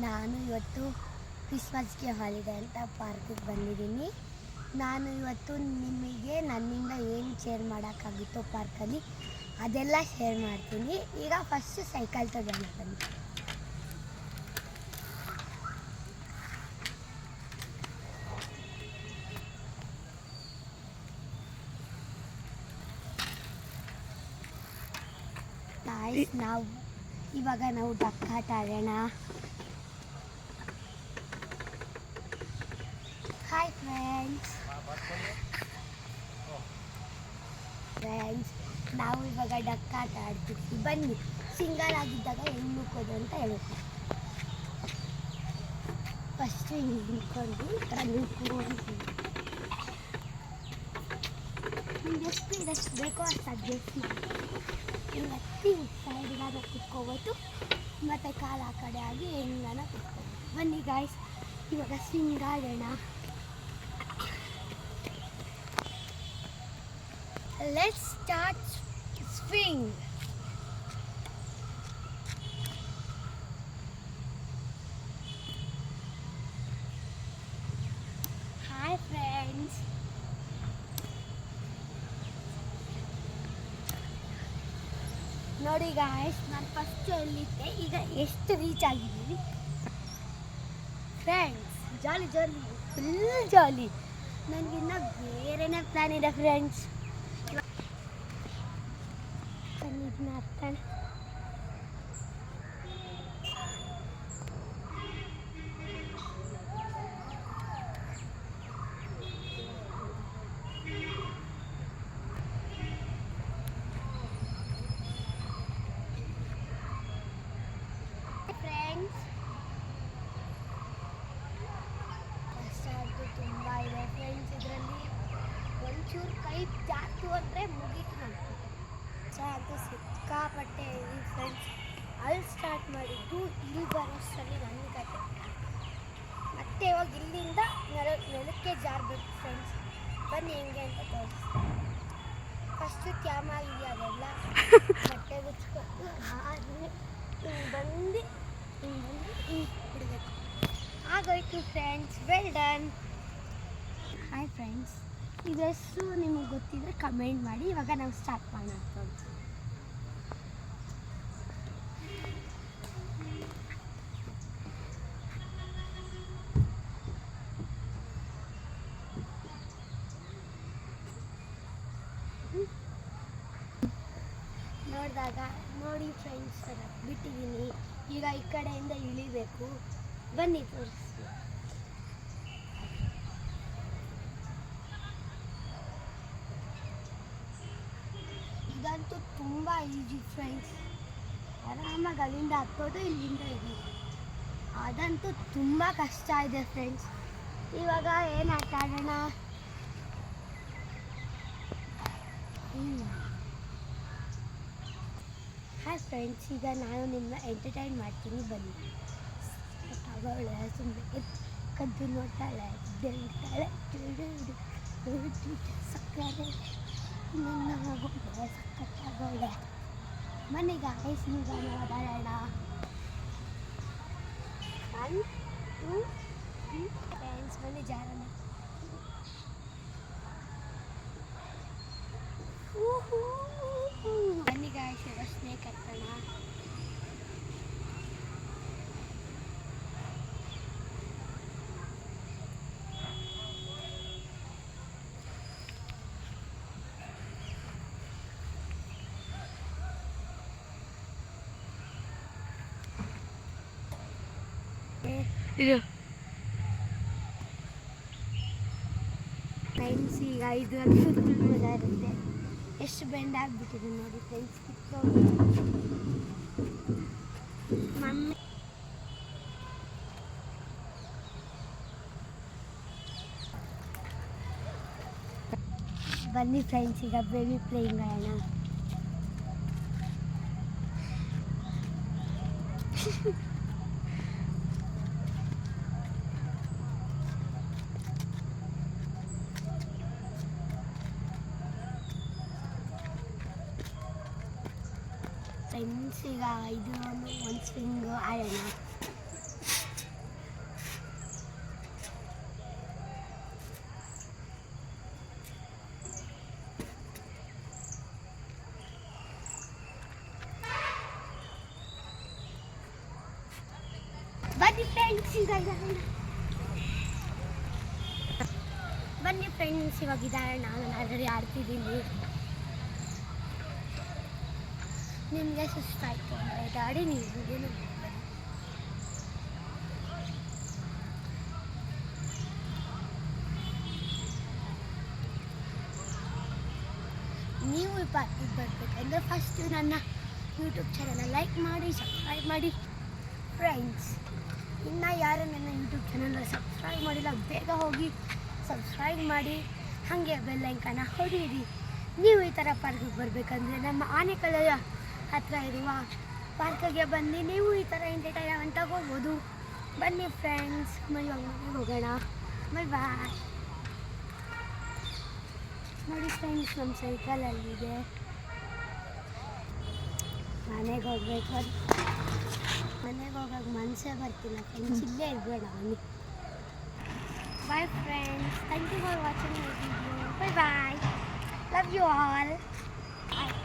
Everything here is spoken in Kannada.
ನಾನು ಇವತ್ತು ಕ್ರಿಸ್ಮಸ್ಗೆ ಹಾಲಿಡೇ ಅಂತ ಪಾರ್ಕಿಗೆ ಬಂದಿದ್ದೀನಿ. ನಾನು ಇವತ್ತು ನಿಮಗೆ ನನ್ನಿಂದ ಏನು ಶೇರ್ ಮಾಡೋಕ್ಕಾಗುತ್ತೋ ಪಾರ್ಕಲ್ಲಿ ಅದೆಲ್ಲ ಶೇರ್ ಮಾಡ್ತೀನಿ. ಈಗ ಫಸ್ಟ್ ಸೈಕಲ್ ತಗೊಂಡು ಬನ್ನಿ. ಇವಾಗ ನಾವು ಡಕ್ಕಾಟ ಆಡೋಣ. ಹಾಯ್ ಫ್ರೆಂಡ್ಸ್, ನಾವು ಇವಾಗ ಡಕ್ಕಾಟ ಆಡ್ತಿದ್ವಿ. ಬನ್ನಿ, ಸಿಂಗಲ್ ಆಗಿದ್ದಾಗ ಹೆಂಗೆ ನುಕ್ಕೋದು ಅಂತ ಹೇಳುತ್ತೆ. ಫಸ್ಟ್ ಹಿಂಗೆ ನಿಂತ್ಕೊಂಡು ನಿಮ್ಗೆ ಎಷ್ಟು ಸ್ಪೀಡ್ ಎಷ್ಟು ಬೇಕೋ ಅಷ್ಟು ಅಡ್ಜಸ್ಟ್ ಮಾಡಿ ಹಿಂಗೆ ಹತ್ತಿ ಸೈಡ್ಗಾದ ಕುತ್ಕೋಬೋದು, ಮತ್ತು ಕಾಲು ಆ ಕಡೆ ಆಗಿ ಹೆಂಗನ ಕುತ್ಕೋಬೋದು. ಬನ್ನಿ ಗಾಯ್ಸ್, ಇವಾಗ ಸ್ವಿಂಗ್ ಆಡೋಣ. Let's start swing. Hi friends, ನೋಡಿ ಗಾಯ್ಸ್, ನಾನು ಫಸ್ಟ್ ಎಲ್ಲಿದ್ದೆ, ಈಗ ಎಷ್ಟು ರೀಚ್ ಆಗಿದ್ದೀವಿ ಫ್ರೆಂಡ್ಸ್. ಜಾಲಿ ಜಾಲಿ, ಫುಲ್ ಜಾಲಿ. ನನಗಿನ್ನ ಬೇರೆನೇ ಪ್ಲ್ಯಾನ್ ಇದೆ ಫ್ರೆಂಡ್ಸ್. ಇದನ್ನ ಅರ್ಥ ತುಂಬ ಇದೆ ಫ್ರೆಂಡ್ಸ್. ಇದರಲ್ಲಿ ಒಂಚೂರು ಕೈ ಜಾತು ಅಂದರೆ ಮುಗೀತು ನನಗೆ. ಅಂತೂ ಸಿಕ್ಕಾಪಟ್ಟೆ ಇದೆ ಫ್ರೆಂಡ್ಸ್. ಅಲ್ಲಿ ಸ್ಟಾರ್ಟ್ ಮಾಡಿದ್ದು ಇಲ್ಲಿ ಬರೋಷ್ಟರಲ್ಲಿ ನನ್ನ ಕತೆ. ಮತ್ತೆ ಇವಾಗ ಇಲ್ಲಿಂದ ನೆಲಕ್ಕೆ ಜಾರಬೇಕು ಫ್ರೆಂಡ್ಸ್. ಬನ್ನಿ ಹೆಂಗೆ ಅಂತ ತೋರಿಸ್ತೀನಿ. ಫಸ್ಟು ಕ್ಯಾಮಾಗಿದೆಯಾ ಅದೆಲ್ಲ ಬಟ್ಟೆ ಬಿಚ್ಕೊಂಡು ಆದಮೇಲೆ ಹಿಂಗೆ ಬಂದು ಹಿಂಗೆ ಬಿಡಬೇಕು. ಆಗೋಯ್ತು friends, well done. Hi friends, ಇದೆಷ್ಟು ನಿಮಗೆ ಗೊತ್ತಿದ್ರೆ ಕಮೆಂಟ್ ಮಾಡಿ. ಇವಾಗ ನಾವು ಸ್ಟಾರ್ಟ್ ಮಾಡೋಣ ಫ್ರೆಂಡ್ಸ್. ನೋಡಿ ಫ್ರೆಂಡ್ಸ್, ಬಿಟ್ಟಿದ್ದೀನಿ. ಈಗ ಈ ಕಡೆಯಿಂದ ಇಳಿಬೇಕು. ಬನ್ನಿ ತೋರಿಸಿ. ಇದಂತೂ ತುಂಬ ಈಜಿ ಫ್ರೆಂಡ್ಸ್. ಆರಾಮಾಗಿ ಅಲ್ಲಿಂದ ಹತ್ತೋದು, ಇಲ್ಲಿಂದ ಇಳಿ. ಅದಂತೂ ತುಂಬ ಕಷ್ಟ ಇದೆ ಫ್ರೆಂಡ್ಸ್. ಇವಾಗ ಏನು ಆಟ ಆಡೋಣ? ಹಾಯ್ ಫ್ರೆಂಡ್ಸ್, ಈಗ ನಾನು ನಿಮ್ಮನ್ನ ಎಂಟರ್ಟೈನ್ ಮಾಡ್ತೀನಿ. ಬನ್ನಿ. ತಗೊಳ್ಳೆ, ಸುಮ್ಮನೆ ಕದ್ದು ನೋಡ್ತಾಳೆ, ಸಕ್ಕರೆ ನನ್ನ ಸಕ್ಕತ್ತಾಗೊಳ್ಳೆ. ಬನ್ನಿ ಗಾಯ್ಸ್, ಈಗ ಮಾತಾಡೋಣ. 1 2 3 ಫ್ರೆಂಡ್ಸ್, ಬನ್ನಿ ಜಾರೋಣ. ಬನ್ನಿ ಗಾಯ್ಸ್, ಇವಾಗ ಸ್ನೇಕ್ ಹತ್ತೋಣ. ಫ್ರೆಂಡ್ಸ್, ಈಗ ಇದು ಅಂತೂ ಫುಲ್ ಮಜಾ ಇರುತ್ತೆ. ಎಷ್ಟು ಬೆಂಡ್ ಆಗಿಬಿಟ್ಟಿದೆ ನೋಡಿ ಫ್ರೆಂಡ್ಸ್. ಮಮ್ಮಿ ಬನ್ನಿ ಫ್ರೆಂಡ್ಸ್, ಈಗ ಬೇಬಿ ಪ್ಲೇಯಿಂಗ್ ಆಡೋಣ. ಫ್ರೆಂಡ್ಸ್, ಈಗ ಇದು ಒಂದು ಸ್ವಿಂಗ್ ಆಡೋಣ. ಬನ್ನಿ ಫ್ರೆಂಡ್ಸ್ ಬನ್ನಿ ಫ್ರೆಂಡ್ಸ್ ಇವಾಗಿದ್ದಾರೆ ನಾನು ಆಲ್ರೆಡಿ ಆಡ್ತಿದ್ದೀನಿ. ನಿಮಗೆ ಸುಸ್ತಾಯಿತು ಅಂದರೆ ಗಾಡಿ ನೀವು ನೀವು ಈ ಪಾರ್ಕಿಗೆ ಬರಬೇಕಂದ್ರೆ ಫಸ್ಟು ನನ್ನ ಯೂಟ್ಯೂಬ್ ಚಾನಲ್ನ ಲೈಕ್ ಮಾಡಿ ಸಬ್ಸ್ಕ್ರೈಬ್ ಮಾಡಿ ಫ್ರೆಂಡ್ಸ್. ಇನ್ನು ಯಾರು ನನ್ನ ಯೂಟ್ಯೂಬ್ ಚಾನಲ್ನ ಸಬ್ಸ್ಕ್ರೈಬ್ ಮಾಡಿಲ್ಲ ಬೇಗ ಹೋಗಿ ಸಬ್ಸ್ಕ್ರೈಬ್ ಮಾಡಿ, ಹಾಗೆ ಬೆಲ್ಲೈಕನ್ನ ಹೊಡೀರಿ. ನೀವು ಈ ಥರ ಪಾರ್ಕಿಗೆ ಬರಬೇಕಂದ್ರೆ ನಮ್ಮ ಆನೆಕಲ್ಲು ಹತ್ತಿರ ಇರುವ ಪಾರ್ಕಿಗೆ ಬಂದು ನೀವು ಈ ಥರ ಎಂಟರ್ಟೈನ್ಮೆಂಟ್ ತಗೋಬೋದು. ಬನ್ನಿ ಫ್ರೆಂಡ್ಸ್, ಇವಾಗ ಮನೆಗೆ ಹೋಗೋಣ. ಬಾಯ್. ನೋಡಿ ಫ್ರೆಂಡ್ಸ್, ನಮ್ಮ ಸೈಕಲಲ್ಲಿದೆ. ಮನೆಗೆ ಹೋಗ್ಬೇಕು, ಮನೆಗೆ ಹೋಗೋಕೆ ಮನಸ್ಸೇ ಬರ್ತಿಲ್ಲ ಫ್ರೆಂಡ್ಸ್. ಇಲ್ಲೇ ಇರಬೇಡ ಬನ್ನಿ. Bye friends. Thank you for watching my video. Bye bye. Love you all. Bye.